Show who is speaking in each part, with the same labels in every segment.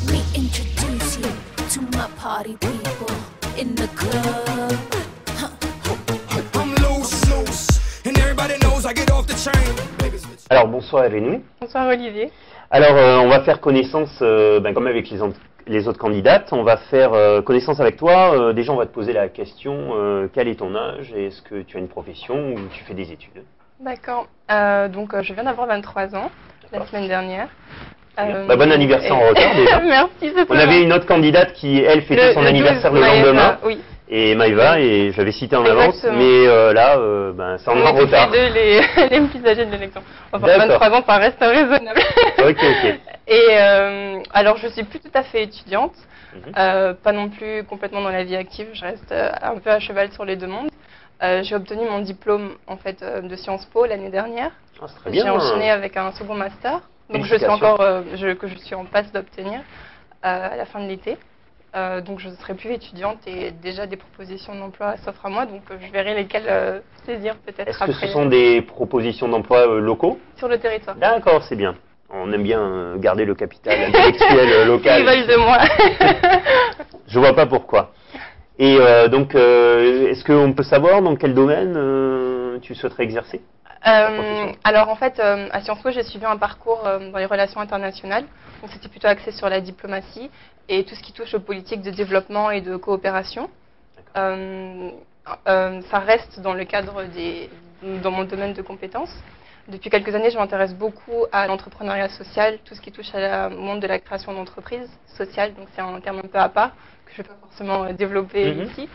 Speaker 1: Let me introduce you to my party people in the club. I'm loose, loose, and everybody knows I get off the train.
Speaker 2: Alors bonsoir Evenou.
Speaker 3: Bonsoir Olivier.
Speaker 2: Alors on va faire connaissance, comme avec les autres candidates, on va faire connaissance avec toi. Déjà on va te poser la question, quel est ton âge et est-ce que tu as une profession ou tu fais des études?
Speaker 3: D'accord, donc je viens d'avoir 23 ans la semaine dernière.
Speaker 2: Bon anniversaire en retard déjà.
Speaker 3: Merci.
Speaker 2: On avait une autre candidate qui elle fêtait son anniversaire le lendemain.
Speaker 3: Oui.
Speaker 2: Et Maïva, et j'avais cité en avance,
Speaker 3: Exactement.
Speaker 2: mais là, c'est en retard.
Speaker 3: C'est les plus âgés de l'élection. Enfin, 23 ans, ça reste raisonnable.
Speaker 2: Ok.
Speaker 3: Et alors, je suis plus tout à fait étudiante, pas non plus complètement dans la vie active. Je reste un peu à cheval sur les deux mondes. J'ai obtenu mon diplôme en fait de Sciences Po l'année dernière.
Speaker 2: Ah, c'est très bien.
Speaker 3: J'ai enchaîné avec un second master, donc je suis encore que je suis en passe d'obtenir à la fin de l'été. Donc je ne serai plus étudiante et déjà des propositions d'emploi s'offrent à moi, donc je verrai lesquelles saisir peut-être après.
Speaker 2: Est-ce que ce sont des propositions d'emploi locaux?
Speaker 3: Sur le territoire.
Speaker 2: D'accord, c'est bien. On aime bien garder le capital intellectuel local.
Speaker 3: Ils veulent de moi.
Speaker 2: Je vois pas pourquoi. Et donc, est-ce qu'on peut savoir dans quel domaine tu souhaiterais exercer?
Speaker 3: Alors en fait, à Sciences Po, j'ai suivi un parcours dans les relations internationales. Donc c'était plutôt axé sur la diplomatie et tout ce qui touche aux politiques de développement et de coopération. Ça reste dans le cadre dans mon domaine de compétences. Depuis quelques années, je m'intéresse beaucoup à l'entrepreneuriat social, tout ce qui touche au monde de la création d'entreprises sociales. Donc c'est un terme un peu à part que je ne vais pas forcément développer ici.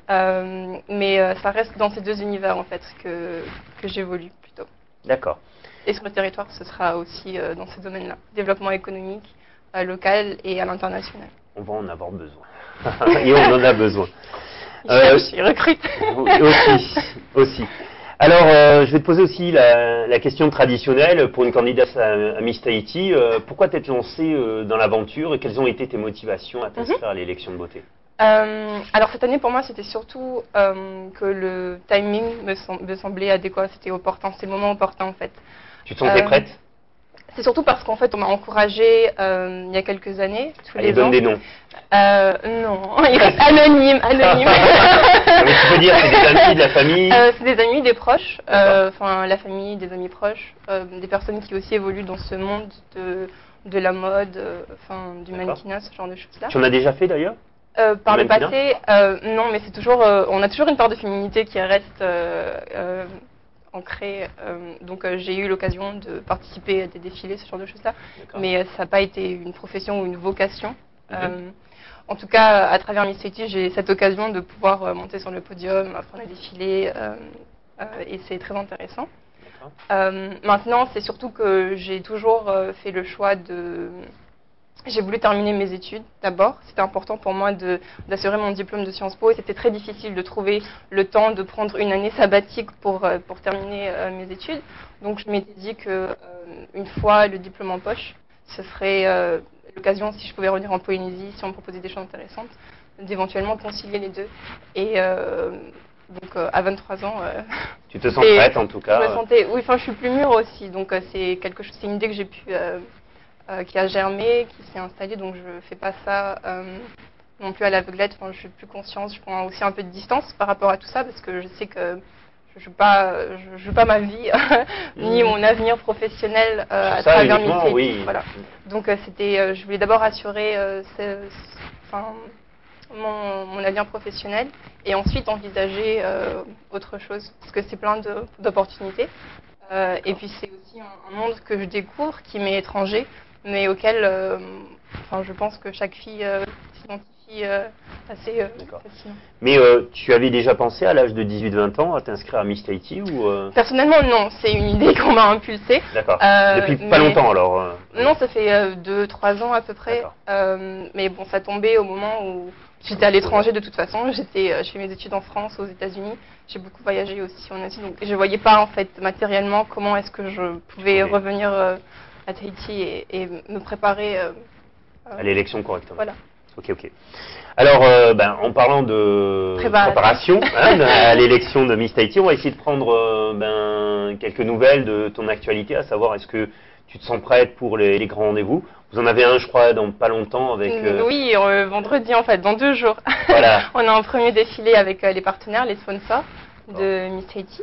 Speaker 3: Mais ça reste dans ces deux univers en fait que j'évolue plutôt.
Speaker 2: D'accord.
Speaker 3: Et sur le territoire, ce sera aussi dans ces domaines-là. Développement économique, local et à l'international.
Speaker 2: On va en avoir besoin. Et on en a besoin.
Speaker 3: Je recrute.
Speaker 2: Aussi. Alors, je vais te poser aussi la question traditionnelle pour une candidate à Miss Tahiti. Pourquoi t'être lancée dans l'aventure et quelles ont été tes motivations à t'inscrire à l'élection de beauté?
Speaker 3: Alors cette année pour moi c'était surtout que le timing me semblait adéquat, c'était opportun, c'était le moment opportun en fait.
Speaker 2: Tu te sentais prête?
Speaker 3: C'est surtout parce qu'en fait on m'a encouragée il y a quelques années, tous les ans.
Speaker 2: Donne des noms.
Speaker 3: Non, il reste anonyme.
Speaker 2: Mais tu peux dire c'est des amis, de la famille?
Speaker 3: C'est des amis, des proches, enfin la famille, des amis proches, des personnes qui aussi évoluent dans ce monde de la mode, du mannequinat, ce genre de choses-là.
Speaker 2: Tu en as déjà fait d'ailleurs?
Speaker 3: Par le passé, non, mais c'est toujours, on a toujours une part de féminité qui reste ancrée. Donc j'ai eu l'occasion de participer à des défilés, ce genre de choses-là, mais ça n'a pas été une profession ou une vocation. En tout cas, à travers Miss Tahiti, j'ai cette occasion de pouvoir monter sur le podium, apprendre à défiler, et c'est très intéressant. Maintenant, c'est surtout que j'ai toujours fait le choix de... J'ai voulu terminer mes études d'abord. C'était important pour moi d'assurer mon diplôme de Sciences Po et c'était très difficile de trouver le temps de prendre une année sabbatique pour terminer mes études. Donc je m'étais dit qu'une fois le diplôme en poche, ce serait l'occasion, si je pouvais revenir en Polynésie, si on me proposait des choses intéressantes, d'éventuellement concilier les deux. Et donc à 23 ans...
Speaker 2: tu te sens prête en tout cas?
Speaker 3: Je me sentais, oui, je suis plus mûre aussi. Donc c'est une idée que j'ai pu... qui a germé, qui s'est installé, donc je ne fais pas ça non plus à l'aveuglette. Je suis plus consciente, je prends aussi un peu de distance par rapport à tout ça parce que je sais que je ne joue pas ma vie ni mon avenir professionnel à travers Miss Tahiti.
Speaker 2: Oui.
Speaker 3: Voilà. Donc je voulais d'abord assurer mon avenir professionnel et ensuite envisager autre chose parce que c'est plein d'opportunités. Et puis c'est aussi un monde que je découvre qui m'est étranger, mais auquel je pense que chaque fille s'identifie assez facilement.
Speaker 2: Mais tu avais déjà pensé à l'âge de 18-20 ans à t'inscrire à Miss Tahiti ou
Speaker 3: Personnellement non, c'est une idée qu'on m'a impulsée.
Speaker 2: D'accord. Depuis pas longtemps alors
Speaker 3: Non, ça fait 2-3 ans à peu près. Mais bon, ça tombait au moment où j'étais à l'étranger de toute façon. Je fais mes études en France, aux États-Unis. J'ai beaucoup voyagé aussi en Asie, donc je ne voyais pas en fait matériellement comment est-ce que je pouvais revenir à Tahiti et me préparer
Speaker 2: à l'élection correctement.
Speaker 3: Voilà.
Speaker 2: Ok. Alors, en parlant de préparation à l'élection de Miss Tahiti, on va essayer de prendre quelques nouvelles de ton actualité, à savoir est-ce que tu te sens prête pour les grands rendez-vous. Vous en avez un, je crois, dans pas longtemps avec...
Speaker 3: Oui, vendredi en fait, dans 2 jours.
Speaker 2: Voilà.
Speaker 3: On a un premier défilé avec les partenaires, les sponsors de Miss Tahiti.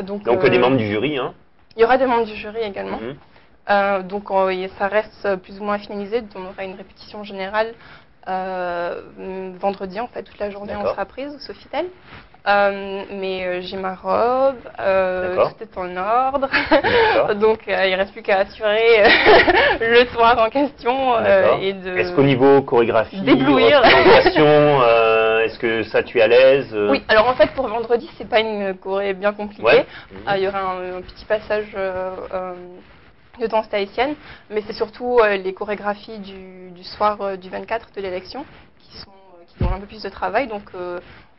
Speaker 2: Donc des membres du jury, hein.
Speaker 3: Il y aura des membres du jury également. Donc ça reste plus ou moins finalisé. On aura une répétition générale vendredi en fait, toute la journée on sera prise au Sofitel. Mais j'ai ma robe, tout est en ordre, donc il ne reste plus qu'à assurer le soir en question et de...
Speaker 2: Est-ce qu'au niveau chorégraphie,
Speaker 3: d'éblouir,
Speaker 2: est-ce que ça tu es à l'aise
Speaker 3: Oui, alors en fait pour vendredi c'est pas une choré bien compliquée, il y aura un petit passage de danse tahitienne, mais c'est surtout les chorégraphies du soir du 24 de l'élection qui ont un peu plus de travail, donc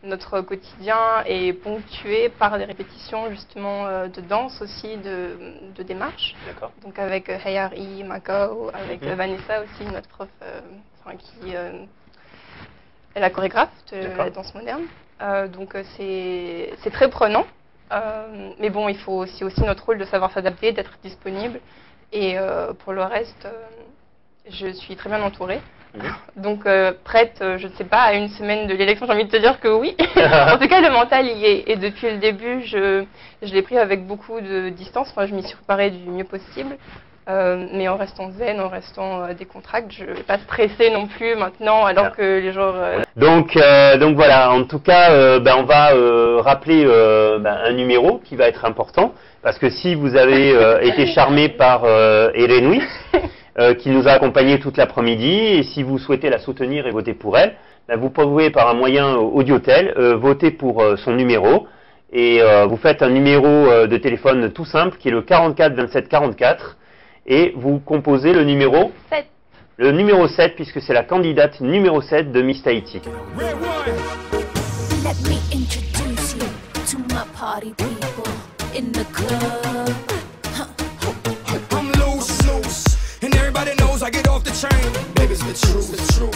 Speaker 3: notre quotidien est ponctué par des répétitions justement de danse aussi, de démarche. Donc avec Hayari, Macao, avec Vanessa aussi, notre prof qui est la chorégraphe de la danse moderne. Donc c'est très prenant. Mais bon, il faut aussi notre rôle de savoir s'adapter, d'être disponible. Et pour le reste, je suis très bien entourée. Donc prête, je ne sais pas, à une semaine de l'élection, j'ai envie de te dire que oui. En tout cas, le mental y est. Et depuis le début, je l'ai pris avec beaucoup de distance. Enfin, je m'y suis préparée du mieux possible. Mais en restant zen, en restant décontracté, je ne vais pas stresser non plus maintenant, alors que les jours...
Speaker 2: Donc voilà, en tout cas, on va rappeler un numéro qui va être important. Parce que si vous avez été charmé par Erenui, qui nous a accompagnés toute l'après-midi, et si vous souhaitez la soutenir et voter pour elle, vous pouvez par un moyen Audiotel voter pour son numéro, et vous faites un numéro de téléphone tout simple qui est le 44 27 44, et vous composez le numéro
Speaker 3: 7.
Speaker 2: Le numéro 7, puisque c'est la candidate numéro 7 de Miss Tahiti.
Speaker 1: Let me introduce you to my party people in the club. I'm loose, and everybody knows I get off the train. Baby, it's the truth.